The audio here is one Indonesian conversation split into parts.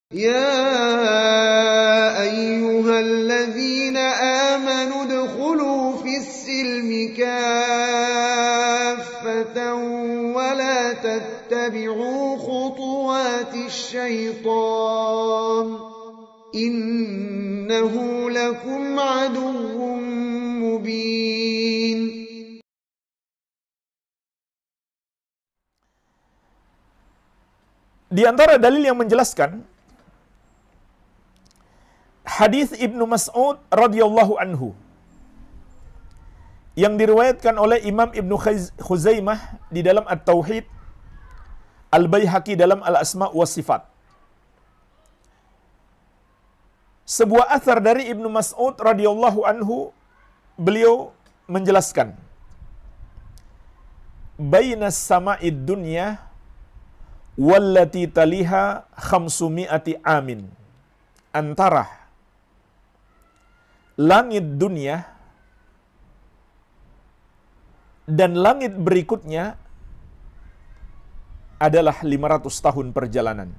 يا أيها الذين آمنوا ادخلوا في السلم كافة ولا تتبعوا خطوات الشيطان إنه لكم عدو مبين. Di antara dalil yang menjelaskan hadis Ibnu Mas'ud radhiyallahu anhu yang diriwayatkan oleh Imam Ibnu Khuzaimah di dalam At-Tauhid, Al-Baihaqi dalam Al-Asma' wa Sifat. Sebuah athar dari Ibnu Mas'ud radhiyallahu anhu, beliau menjelaskan, bainas sama'id dunya wallati taliha 500 amin. Antara langit dunia dan langit berikutnya adalah 500 tahun perjalanan.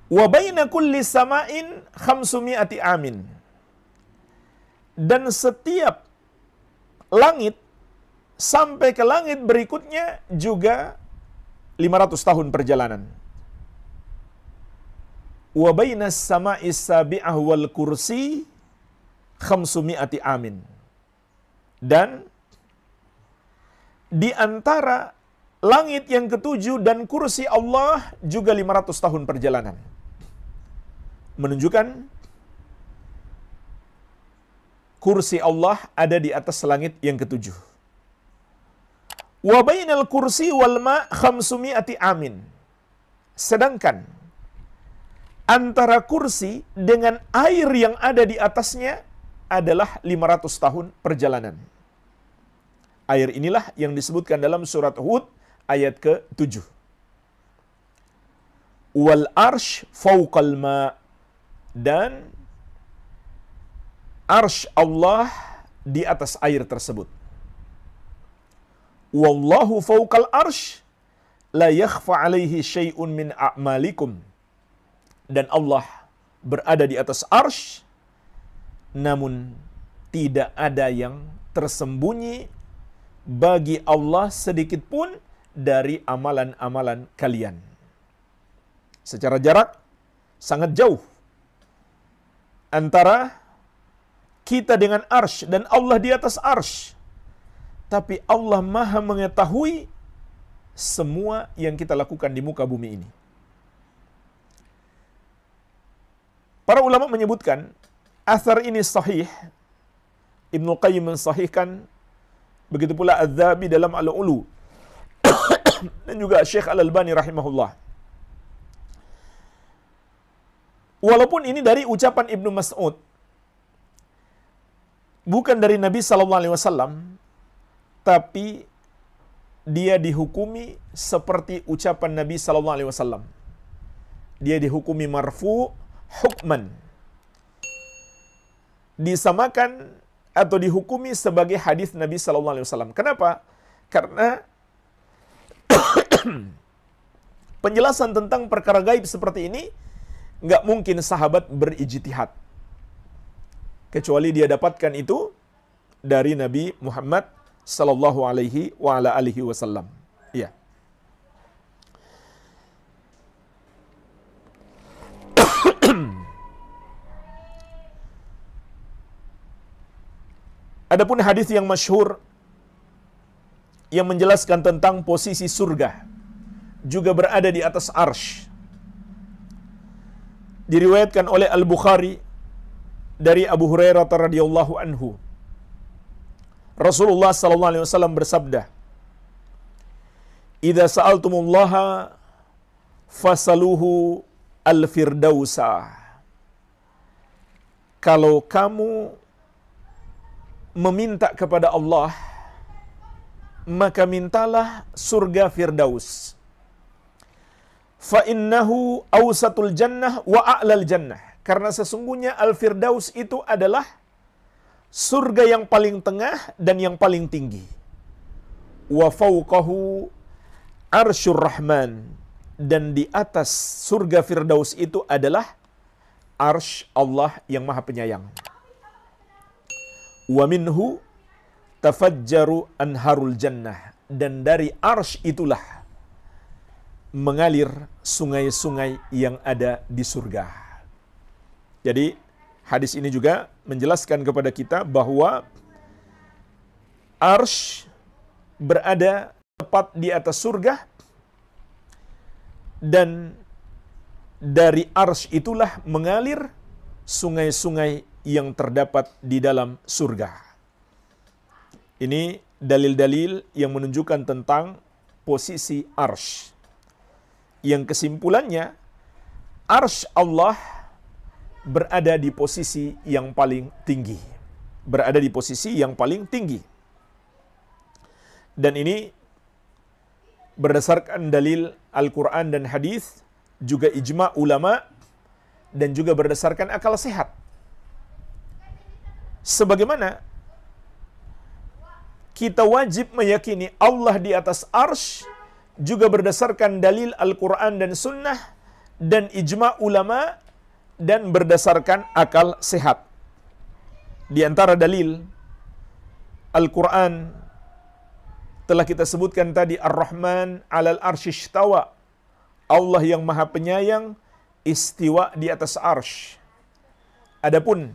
Wa baina kulli sama'in 500 amin. Dan setiap langit sampai ke langit berikutnya juga 500 tahun perjalanan. Wa bainas sama'is sabi'ah wal kursi 500 amin. Dan di antara langit yang ketujuh dan kursi Allah juga 500 tahun perjalanan. Menunjukkan kursi Allah ada di atas langit yang ketujuh. Wa bainal kursi wal ma' 500 amin. Sedangkan antara kursi dengan air yang ada di atasnya adalah 500 tahun perjalanan. Air inilah yang disebutkan dalam surat Hud ayat ke-7. Wal arsh fawqal ma', dan arsh Allah di atas air tersebut. Wallahu fawqal arsh la yakhfa alaihi syai'un min a'malikum. Dan Allah berada di atas arsh, namun tidak ada yang tersembunyi bagi Allah sedikit pun dari amalan-amalan kalian. Secara jarak sangat jauh antara kita dengan arsh dan Allah di atas arsh. Tapi Allah Maha mengetahui semua yang kita lakukan di muka bumi ini. Para ulama menyebutkan athar ini sahih. Ibnu Qayyim mensahihkan, begitu pula Az-Zahabi dalam Al-Ulu dan juga Syekh Al-Albani rahimahullah. Walaupun ini dari ucapan Ibnu Mas'ud, bukan dari Nabi sallallahu alaihi wasallam, tapi dia dihukumi seperti ucapan Nabi sallallahu alaihi wasallam. Dia dihukumi marfu' hukman, disamakan atau dihukumi sebagai hadis Nabi sallallahu alaihi wasallam. Kenapa? Karena penjelasan tentang perkara gaib seperti ini nggak mungkin sahabat berijtihad, kecuali dia dapatkan itu dari Nabi Muhammad sallallahu alaihi wa ala alihi wasallam. Iya. Adapun hadis yang masyhur yang menjelaskan tentang posisi surga juga berada di atas arsh, diriwayatkan oleh Al-Bukhari dari Abu Hurairah radhiyallahu anhu. Rasulullah sallallahu alaihi wasallam bersabda, "Idza sa'altumullaha fasaluhu al-firdausa." Kalau kamu meminta kepada Allah, maka mintalah surga Firdaus. Fa innahu awsatul jannah wa a'lal jannah. Karena sesungguhnya Al-Firdaus itu adalah surga yang paling tengah dan yang paling tinggi. Wa fawqahu arsyur rahman. dan di atas surga Firdaus itu adalah arsy Allah yang Maha Penyayang. Wa minhu tafajjaru anharul jannah, dan dari arsy itulah mengalir sungai-sungai yang ada di surga. Jadi hadis ini juga menjelaskan kepada kita bahwa arsy berada tepat di atas surga, dan dari arsy itulah mengalir sungai-sungai yang terdapat di dalam surga. Ini dalil-dalil yang menunjukkan tentang posisi arsy. Yang kesimpulannya, arsy Allah berada di posisi yang paling tinggi. Berada di posisi yang paling tinggi. Dan ini berdasarkan dalil Al-Quran dan hadis, juga ijma' ulama, dan juga berdasarkan akal sehat. Sebagaimana kita wajib meyakini Allah di atas arsy, juga berdasarkan dalil Al-Quran dan sunnah, dan ijma' ulama, dan berdasarkan akal sehat. Di antara dalil Al-Quran telah kita sebutkan tadi, Ar-Rahman 'alal arsy istawa. Allah yang Maha Penyayang istiwa di atas arsy. Adapun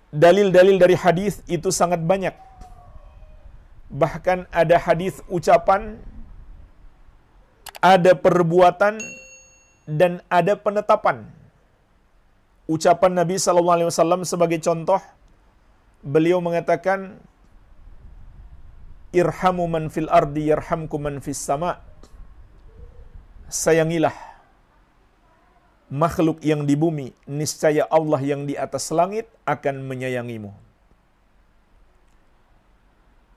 dalil-dalil dari hadis itu sangat banyak. Bahkan ada hadis ucapan, ada perbuatan, dan ada penetapan. Ucapan Nabi SAW sebagai contoh, beliau mengatakan, irhamu man fil ardi yarhamkum man fis sama. Sayangilah makhluk yang di bumi, niscaya Allah yang di atas langit akan menyayangimu.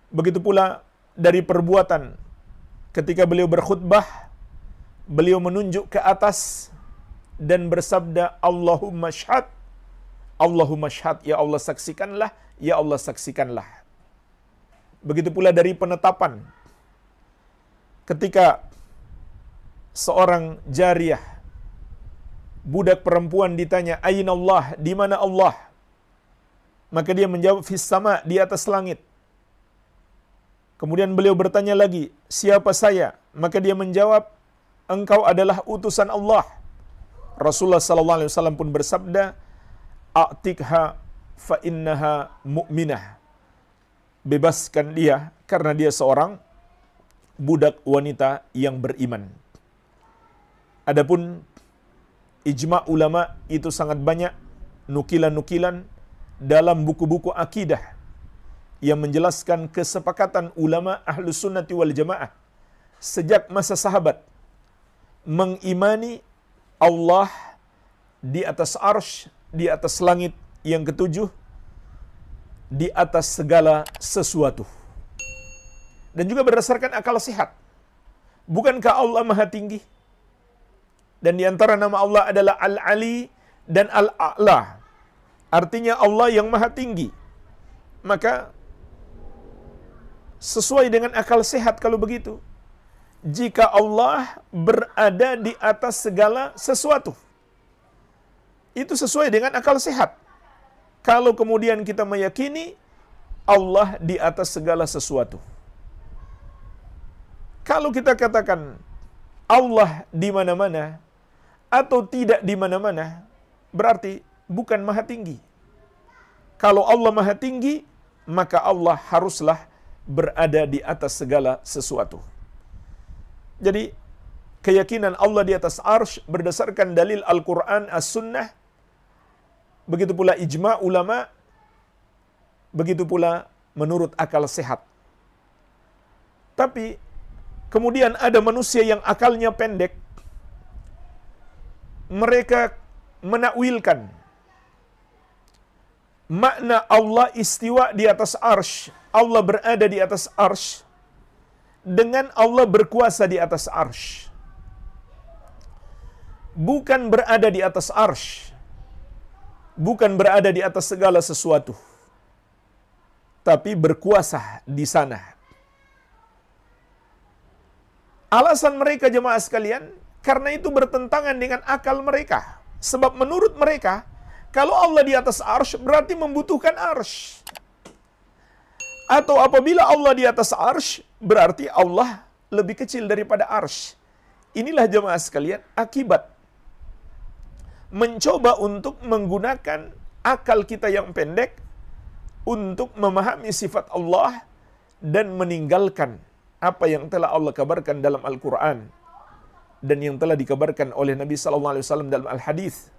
Begitu pula dari perbuatan, ketika beliau berkhutbah, beliau menunjuk ke atas dan bersabda, Allahumma syhad, Allahumma syhad, ya Allah saksikanlah, ya Allah saksikanlah. Begitu pula dari penetapan, ketika seorang jariyah, budak perempuan ditanya, Aina Allah, di mana Allah? Maka dia menjawab, fis sama, di atas langit. Kemudian beliau bertanya lagi, siapa saya? Maka dia menjawab, engkau adalah utusan Allah. Rasulullah SAW pun bersabda, a'tikha fa innaha mu'minah. Bebaskan dia karena dia seorang budak wanita yang beriman. Adapun ijma' ulama itu sangat banyak nukilan-nukilan dalam buku-buku akidah yang menjelaskan kesepakatan ulama Ahlus Sunnati wal Jamaah sejak masa sahabat mengimani Allah di atas arsy, di atas langit yang ketujuh, di atas segala sesuatu. Dan juga berdasarkan akal sehat. Bukankah Allah Maha Tinggi? Dan di antara nama Allah adalah Al-Ali dan Al-A'la. Artinya Allah yang Maha Tinggi. Maka sesuai dengan akal sehat kalau begitu. Jika Allah berada di atas segala sesuatu, itu sesuai dengan akal sehat. Kalau kemudian kita meyakini Allah di atas segala sesuatu. Kalau kita katakan Allah di mana-mana atau tidak di mana-mana, berarti bukan Maha Tinggi. Kalau Allah Maha Tinggi, maka Allah haruslah berada di atas segala sesuatu. Jadi, keyakinan Allah di atas arsy berdasarkan dalil Al-Quran, As-Sunnah, begitu pula ijma' ulama, begitu pula menurut akal sehat. Tapi, kemudian ada manusia yang akalnya pendek, mereka menakwilkan makna Allah istiwa di atas arsy, Allah berada di atas arsy, dengan Allah berkuasa di atas arsy. Bukan berada di atas arsy, bukan berada di atas segala sesuatu, tapi berkuasa di sana. Alasan mereka jemaah sekalian, karena itu bertentangan dengan akal mereka. Sebab menurut mereka, kalau Allah di atas arsy berarti membutuhkan arsy. Atau apabila Allah di atas arsy berarti Allah lebih kecil daripada arsy. Inilah jemaah sekalian akibat mencoba untuk menggunakan akal kita yang pendek untuk memahami sifat Allah dan meninggalkan apa yang telah Allah kabarkan dalam Al-Quran dan yang telah dikabarkan oleh Nabi SAW dalam Al-Hadis,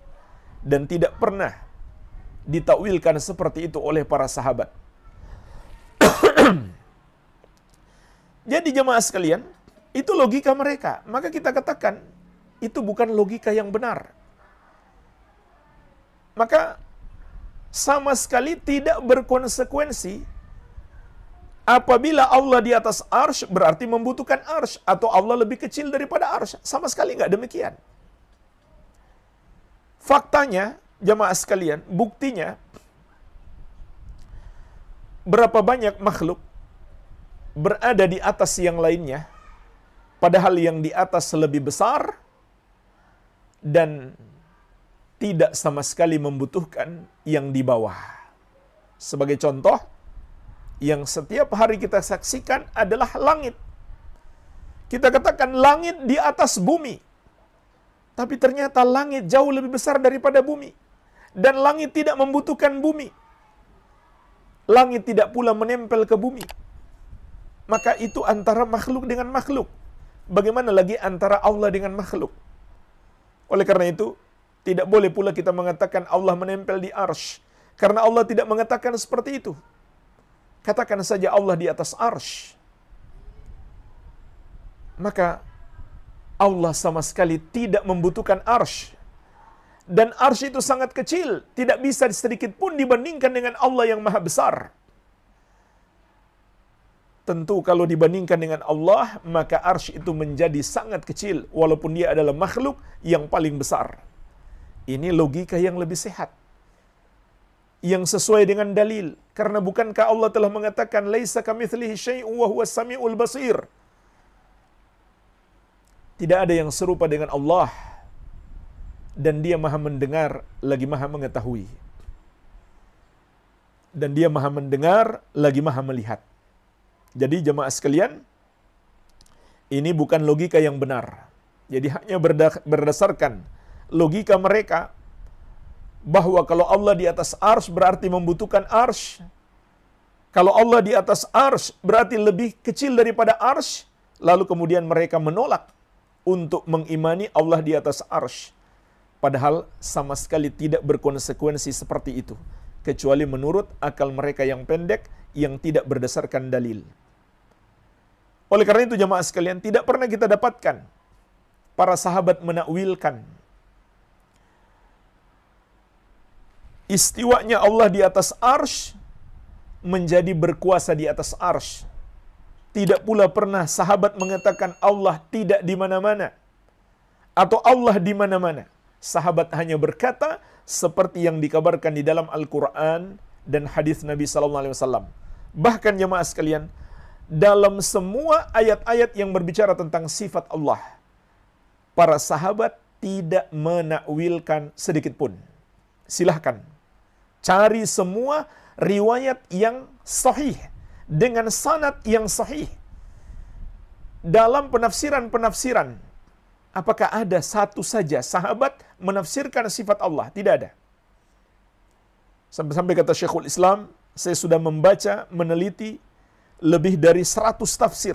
dan tidak pernah ditakwilkan seperti itu oleh para sahabat. Jadi jemaah sekalian, itu logika mereka. Maka kita katakan itu bukan logika yang benar. Maka sama sekali tidak berkonsekuensi apabila Allah di atas arsy berarti membutuhkan arsy, atau Allah lebih kecil daripada arsy. Sama sekali nggak demikian. Faktanya, jemaah sekalian, buktinya, berapa banyak makhluk berada di atas yang lainnya, padahal yang di atas lebih besar dan tidak sama sekali membutuhkan yang di bawah. Sebagai contoh, yang setiap hari kita saksikan adalah langit. Kita katakan langit di atas bumi, tapi ternyata langit jauh lebih besar daripada bumi. Dan langit tidak membutuhkan bumi. Langit tidak pula menempel ke bumi. Maka itu antara makhluk dengan makhluk. Bagaimana lagi antara Allah dengan makhluk? Oleh karena itu, tidak boleh pula kita mengatakan Allah menempel di arsy, karena Allah tidak mengatakan seperti itu. Katakan saja Allah di atas arsy. Maka Allah sama sekali tidak membutuhkan arsy. Dan arsy itu sangat kecil, tidak bisa sedikit pun dibandingkan dengan Allah yang maha besar. Tentu kalau dibandingkan dengan Allah, maka arsy itu menjadi sangat kecil, walaupun dia adalah makhluk yang paling besar. Ini logika yang lebih sehat, yang sesuai dengan dalil. Karena bukankah Allah telah mengatakan laisa kamitslihi syai'un wa huwas samiul basir? Tidak ada yang serupa dengan Allah, dan dia maha mendengar lagi maha mengetahui. Dan dia maha mendengar lagi maha melihat. Jadi jemaah sekalian, ini bukan logika yang benar. Jadi hanya berdasarkan logika mereka bahwa kalau Allah di atas arsy berarti membutuhkan arsy. Kalau Allah di atas arsy berarti lebih kecil daripada arsy. Lalu kemudian mereka menolak untuk mengimani Allah di atas arsy. Padahal sama sekali tidak berkonsekuensi seperti itu, kecuali menurut akal mereka yang pendek yang tidak berdasarkan dalil. Oleh karena itu jemaah sekalian, tidak pernah kita dapatkan para sahabat menakwilkan istiwanya Allah di atas arsy menjadi berkuasa di atas arsy. Tidak pula pernah sahabat mengatakan Allah tidak di mana-mana atau Allah di mana-mana. Sahabat hanya berkata seperti yang dikabarkan di dalam Al-Quran dan hadis Nabi SAW. Bahkan jemaah sekalian, dalam semua ayat-ayat yang berbicara tentang sifat Allah, para sahabat tidak menakwilkan sedikit pun. Silahkan cari semua riwayat yang sahih dengan sanad yang sahih dalam penafsiran-penafsiran. Apakah ada satu saja sahabat menafsirkan sifat Allah? Tidak ada. Sampai-sampai kata Syekhul Islam, saya sudah membaca, meneliti lebih dari 100 tafsir,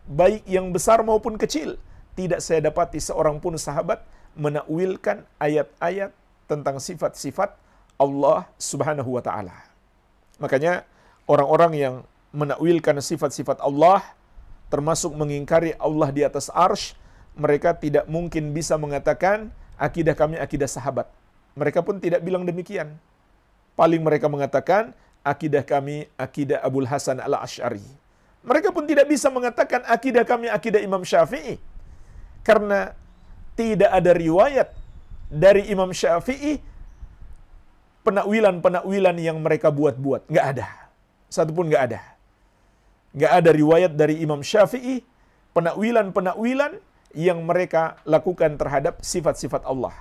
baik yang besar maupun kecil. Tidak saya dapati seorang pun sahabat menakwilkan ayat-ayat tentang sifat-sifat Allah Subhanahu wa ta'ala. Makanya orang-orang yang menakwilkan sifat-sifat Allah, termasuk mengingkari Allah di atas arsy, mereka tidak mungkin bisa mengatakan akidah kami akidah sahabat. Mereka pun tidak bilang demikian. Paling mereka mengatakan akidah kami akidah Abul Hasan al-Asy'ari. Mereka pun tidak bisa mengatakan akidah kami akidah Imam Syafi'i, karena tidak ada riwayat dari Imam Syafi'i penakwilan-penakwilan yang mereka buat-buat. Nggak ada. Satu pun nggak ada. Nggak ada riwayat dari Imam Syafi'i penakwilan-penakwilan yang mereka lakukan terhadap sifat-sifat Allah.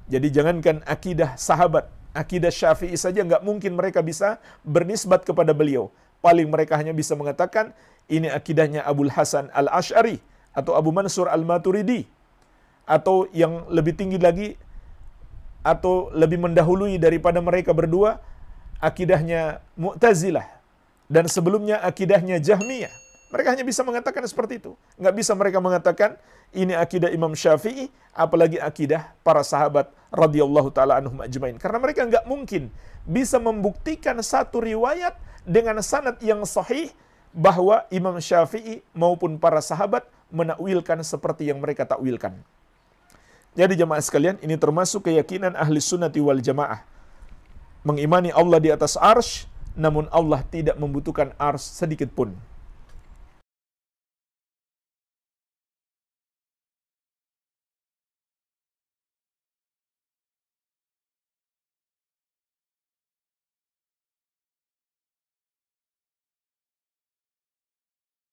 Jadi jangankan akidah sahabat, akidah Syafi'i saja nggak mungkin mereka bisa bernisbat kepada beliau. Paling mereka hanya bisa mengatakan ini akidahnya Abul Hasan Al-Asy'ari atau Abu Mansur Al-Maturidi, atau yang lebih tinggi lagi atau lebih mendahului daripada mereka berdua, akidahnya Mu'tazilah, dan sebelumnya akidahnya Jahmiyah. Mereka hanya bisa mengatakan seperti itu. Nggak bisa mereka mengatakan ini akidah Imam Syafi'i, apalagi akidah para sahabat radhiyallahu ta'ala anhum ajmain. Karena mereka nggak mungkin bisa membuktikan satu riwayat dengan sanad yang sahih bahwa Imam Syafi'i maupun para sahabat menakwilkan seperti yang mereka takwilkan. Jadi jemaah sekalian, ini termasuk keyakinan ahli sunnati wal jamaah. Mengimani Allah di atas arsy, namun Allah tidak membutuhkan arsy sedikit pun.